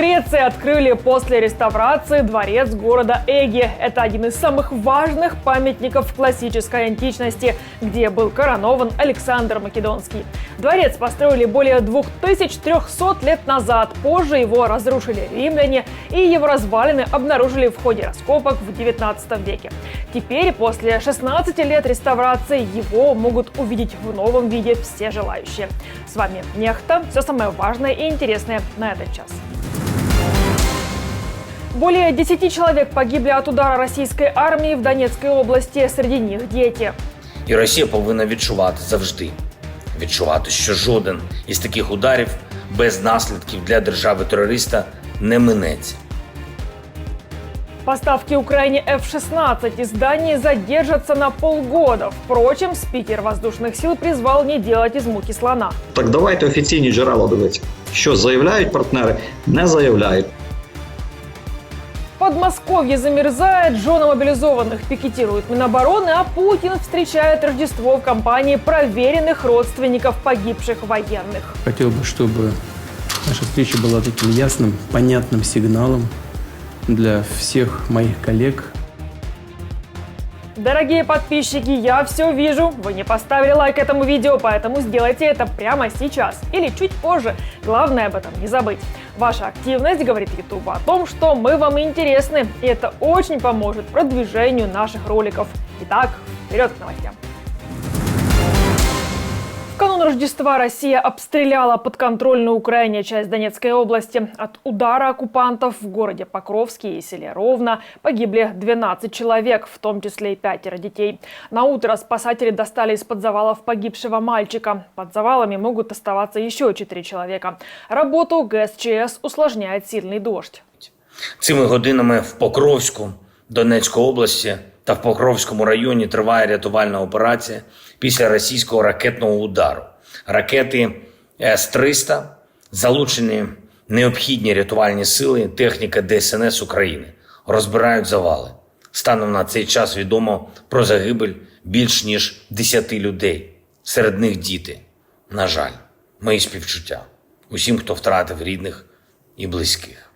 Греции открыли после реставрации дворец города Эги. Это один из самых важных памятников классической античности, где был коронован Александр Македонский. Дворец построили более 2300 лет назад. Позже его разрушили римляне, и его развалины обнаружили в ходе раскопок в 19 веке. Теперь, после 16 лет реставрации, его могут увидеть в новом виде все желающие. С вами Нехта. Все самое важное и интересное на этот час. Более 10 человек погибли от удара російської армії в Донецькій області, среди них діти. І Росія повинна відчувати завжди. Відчувати, що жоден із таких ударів без наслідків для держави-терориста не минеться. Поставки Украине F-16 из Дании задержатся на полгода. Впрочем, спикер воздушных сил призвал не делать из муки слона. Так давайте офіційні джерела дивитися. Що заявляють партнери, не заявляють. Подмосковье замерзает, жены мобилизованных пикетируют Минобороны, а Путин встречает Рождество в компании проверенных родственников погибших военных. Хотел бы, чтобы наша встреча была таким ясным, понятным сигналом для всех моих коллег. Дорогие подписчики, я все вижу. Вы не поставили лайк этому видео, поэтому сделайте это прямо сейчас или чуть позже. Главное об этом не забыть. Ваша активность говорит YouTube о том, что мы вам интересны, и это очень поможет продвижению наших роликов. Итак, вперед к новостям. В канун Рождества Россия обстреляла подконтрольную Украине часть Донецкой области. От удара оккупантов в городе Покровске и селе Ровно погибли 12 человек, в том числе и 5 детей. На утро спасатели достали из-под завалов погибшего мальчика. Под завалами могут оставаться еще 4 человека. Работу ГСЧС усложняет сильный дождь. Цими годинами в Покровську, Донецької області та в Покровському районі триває рятувальна операція після російського ракетного удару. Ракети С-300, залучені необхідні рятувальні сили, техніка ДСНС України. Розбирають завали. Станом на цей час відомо про загибель більш ніж 10 людей. Серед них діти. На жаль, мої співчуття усім, хто втратив рідних і близьких.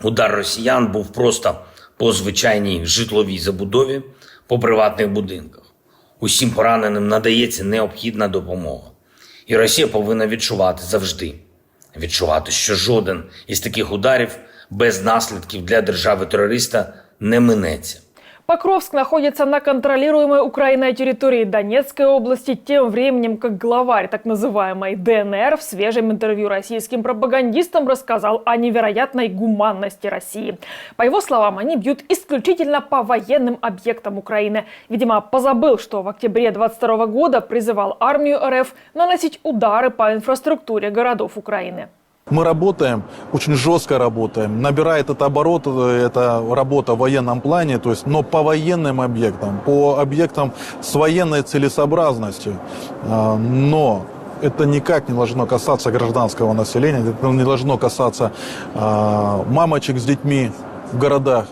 Удар росіян був просто по звичайній житловій забудові, по приватних будинках. Усім пораненим надається необхідна допомога. І Росія повинна відчувати завжди. Відчувати, що жоден із таких ударів без наслідків для держави-терориста не минеться. Покровск находится на контролируемой Украиной территории Донецкой области, тем временем как главарь так называемой ДНР в свежем интервью российским пропагандистам рассказал о невероятной гуманности России. По его словам, они бьют исключительно по военным объектам Украины. Видимо, позабыл, что в октябре 2022 года призывал армию РФ наносить удары по инфраструктуре городов Украины. Мы работаем, очень жестко работаем, набирает это оборот, это работа в военном плане, то есть, но по военным объектам, по объектам с военной целесообразностью. Но это никак не должно касаться гражданского населения, это не должно касаться мамочек с детьми в городах.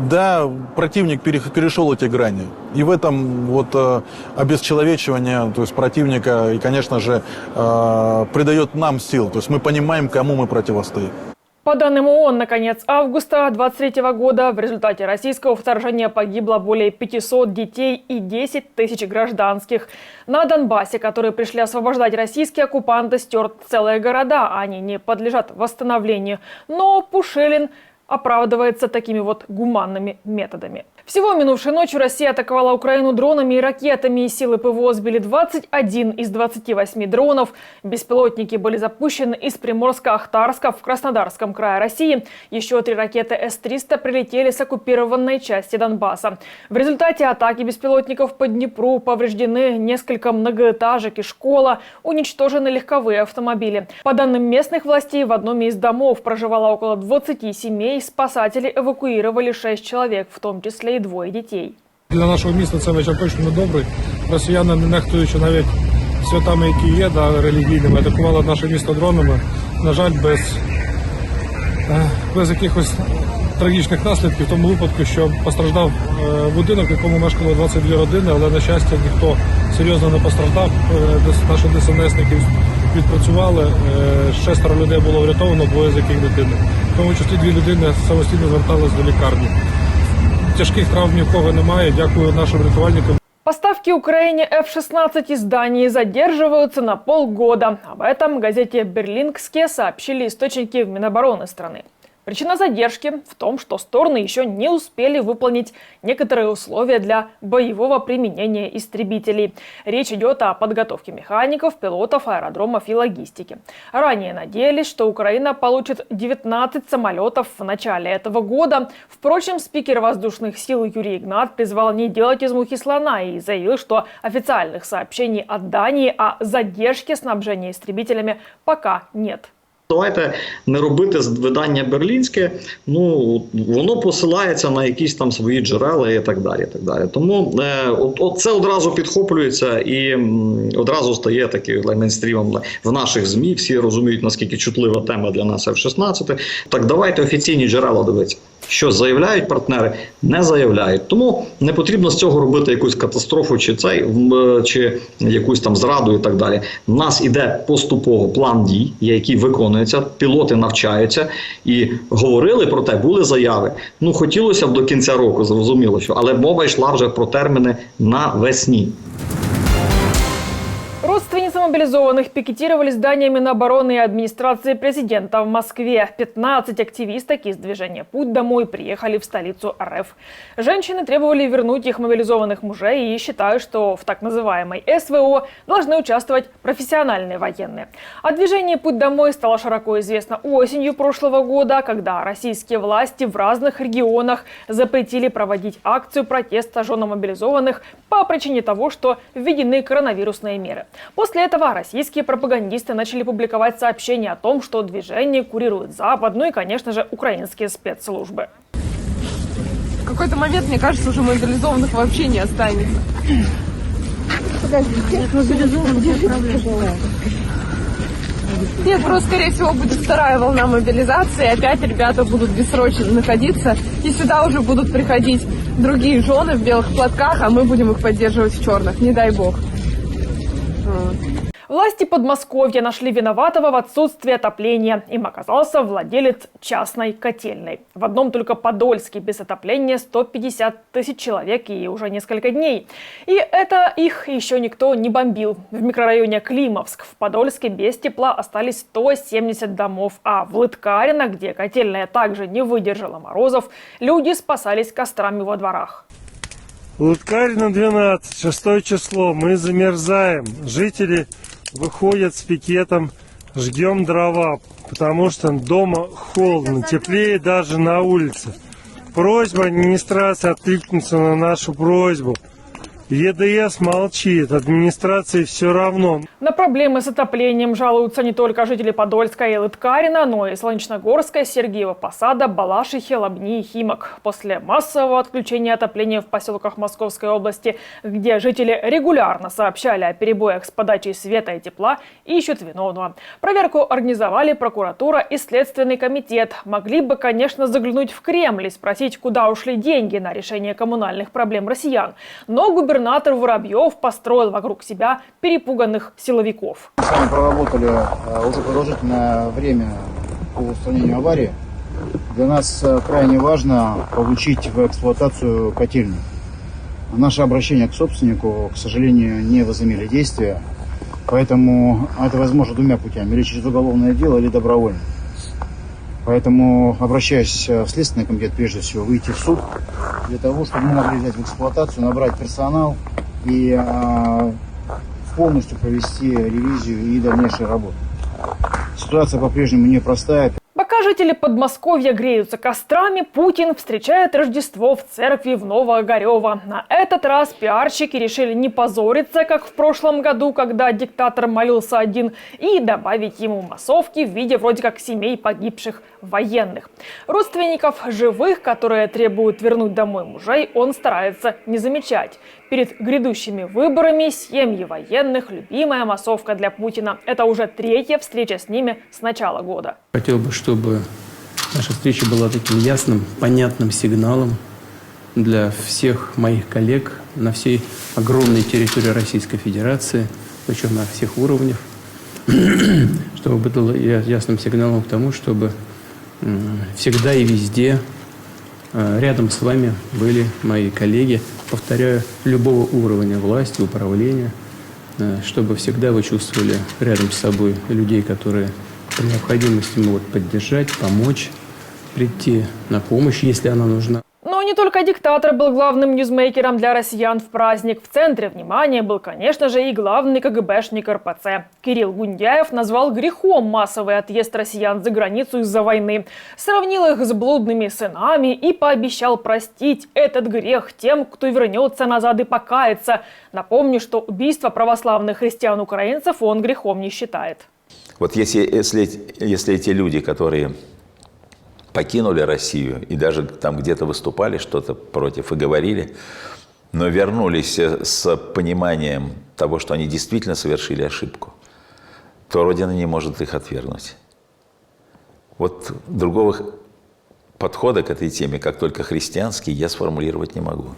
Да, противник перешел эти грани. И в этом вот обесчеловечивание, то есть противника, и, конечно же, придает нам сил. То есть мы понимаем, кому мы противостоим. По данным ООН, на конец августа 2023 года в результате российского вторжения погибло более 500 детей и 10 тысяч гражданских. На Донбассе, которые пришли освобождать российские оккупанты, стерт целые города. Они не подлежат восстановлению. Но Пушилин оправдывается такими вот гуманными методами. Всего минувшей ночью Россия атаковала Украину дронами и ракетами, и силы ПВО сбили 21 из 28 дронов. Беспилотники были запущены из Приморска-Ахтарска в Краснодарском крае России. Еще 3 ракеты С-300 прилетели с оккупированной части Донбасса. В результате атаки беспилотников по Днепру повреждены несколько многоэтажек и школа, уничтожены легковые автомобили. По данным местных властей, в одном из домов проживало около 20 семей. Спасатели эвакуировали 6 человек, в том числе и 2 дітей. Для нашого міста це вечір точно не добрий. Росіяни, не нехтуючи навіть святами, які є, релігійними, атакували наше місто дронами. На жаль, без якихось трагічних наслідків. В тому випадку, що постраждав будинок, в якому мешкало 22 родини, але, на щастя, ніхто серйозно не постраждав. Наші ДСНСники відпрацювали. 6 людей було врятовано, 2 з яких дитини. В тому числі 2 людини самостійно зверталися до лікарні. Тяжких травм ні в кого немає. Дякую нашим рятувальникам. Поставки Украине F-16 из Дании задерживаются на полгода. Об этом газете «Берлингские» сообщили источники в Минобороны страны. Причина задержки в том, что стороны еще не успели выполнить некоторые условия для боевого применения истребителей. Речь идет о подготовке механиков, пилотов, аэродромов и логистики. Ранее надеялись, что Украина получит 19 самолетов в начале этого года. Впрочем, спикер воздушных сил Юрий Игнат призвал не делать из мухи слона и заявил, что официальных сообщений от Дании о задержке снабжения истребителями пока нет. Давайте не робити з видання берлінське, воно посилається на якісь там свої джерела і так далі. Тому це одразу підхоплюється і одразу стає таким мейнстрімом в наших ЗМІ. Всі розуміють, наскільки чутлива тема для нас F-16. Так давайте офіційні джерела дивитися. Що заявляють партнери, не заявляють. Тому не потрібно з цього робити якусь катастрофу чи якусь там зраду і так далі. У нас іде поступово план дій, який виконується, пілоти навчаються і говорили про те, були заяви. Хотілося б до кінця року, зрозуміло, але мова йшла вже про терміни навесні. Родственницы мобилизованных пикетировали здание Минобороны и администрации президента в Москве. 15 активисток из движения «Путь домой» приехали в столицу РФ. Женщины требовали вернуть их мобилизованных мужей и считают, что в так называемой СВО должны участвовать профессиональные военные. О движении «Путь домой» стало широко известно осенью прошлого года, когда российские власти в разных регионах запретили проводить акцию протеста женам мобилизованных по причине того, что введены коронавирусные меры. После этого российские пропагандисты начали публиковать сообщения о том, что движение курирует Запад, и, конечно же, украинские спецслужбы. В какой-то момент, мне кажется, уже мобилизованных вообще не останется. Нет, просто, скорее всего, будет вторая волна мобилизации, опять ребята будут бессрочно находиться, и сюда уже будут приходить другие жены в белых платках, а мы будем их поддерживать в черных, не дай бог. Власти Подмосковья нашли виноватого в отсутствии отопления. Им оказался владелец частной котельной. В одном только Подольске без отопления 150 тысяч человек и уже несколько дней. И это их еще никто не бомбил. В микрорайоне Климовск в Подольске без тепла остались 170 домов. А в Лыткарино, где котельная также не выдержала морозов, люди спасались кострами во дворах. Лыткарино 12, 6 число. Мы замерзаем. Жители выходят с пикетом, жгем дрова, потому что дома холодно, теплее даже на улице. Просьба администрации откликнуться на нашу просьбу. ЕДС молчит, администрации все равно. На проблемы с отоплением жалуются не только жители Подольска и Лыткарина, но и Солнечногорска, Сергиева Посада, Балашихи, Лобни и Химок. После массового отключения отопления в поселках Московской области, где жители регулярно сообщали о перебоях с подачей света и тепла, ищут виновного. Проверку организовали прокуратура и Следственный комитет. Могли бы, конечно, заглянуть в Кремль и спросить, куда ушли деньги на решение коммунальных проблем россиян. Но губернатор Воробьев построил вокруг себя перепуганных силовиков. Мы с вами проработали уже продолжительное время по устранению аварии. Для нас крайне важно получить в эксплуатацию котельную. Наше обращение к собственнику, к сожалению, не возымели действия. Поэтому это возможно двумя путями. Или через уголовное дело, или добровольно. Поэтому обращаюсь в Следственный комитет, прежде всего, выйти в суд для того, чтобы мы могли взять в эксплуатацию, набрать персонал и полностью провести ревизию и дальнейшие работы. Ситуация по-прежнему непростая. Пока жители Подмосковья греются кострами, Путин встречает Рождество в церкви в Новоогарево. На этот раз пиарщики решили не позориться, как в прошлом году, когда диктатор молился один, и добавить ему массовки в виде вроде как семей погибших военных. Родственников живых, которые требуют вернуть домой мужей, он старается не замечать. Перед грядущими выборами семьи военных – любимая массовка для Путина. Это уже третья встреча с ними с начала года. Хотел бы, чтобы наша встреча была таким ясным, понятным сигналом для всех моих коллег на всей огромной территории Российской Федерации, причем на всех уровнях, чтобы было ясным сигналом к тому, чтобы всегда и везде рядом с вами были мои коллеги, повторяю, любого уровня власти, управления, чтобы всегда вы чувствовали рядом с собой людей, которые при необходимости могут поддержать, помочь, прийти на помощь, если она нужна. Но не только диктатор был главным ньюсмейкером для россиян в праздник. В центре внимания был, конечно же, и главный КГБшник РПЦ. Кирилл Гундяев назвал грехом массовый отъезд россиян за границу из-за войны. Сравнил их с блудными сынами и пообещал простить этот грех тем, кто вернется назад и покается. Напомню, что убийство православных христиан-украинцев он грехом не считает. Вот если эти люди, которые покинули Россию и даже там где-то выступали что-то против и говорили, но вернулись с пониманием того, что они действительно совершили ошибку, то Родина не может их отвергнуть. Вот другого подхода к этой теме, как только христианский, я сформулировать не могу.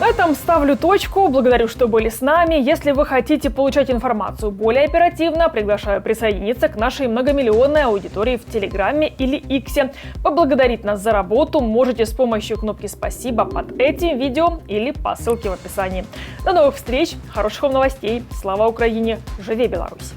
На этом ставлю точку. Благодарю, что были с нами. Если вы хотите получать информацию более оперативно, приглашаю присоединиться к нашей многомиллионной аудитории в Телеграме или Иксе. Поблагодарить нас за работу можете с помощью кнопки «Спасибо» под этим видео или по ссылке в описании. До новых встреч, хороших вам новостей. Слава Украине! Живе Беларусь!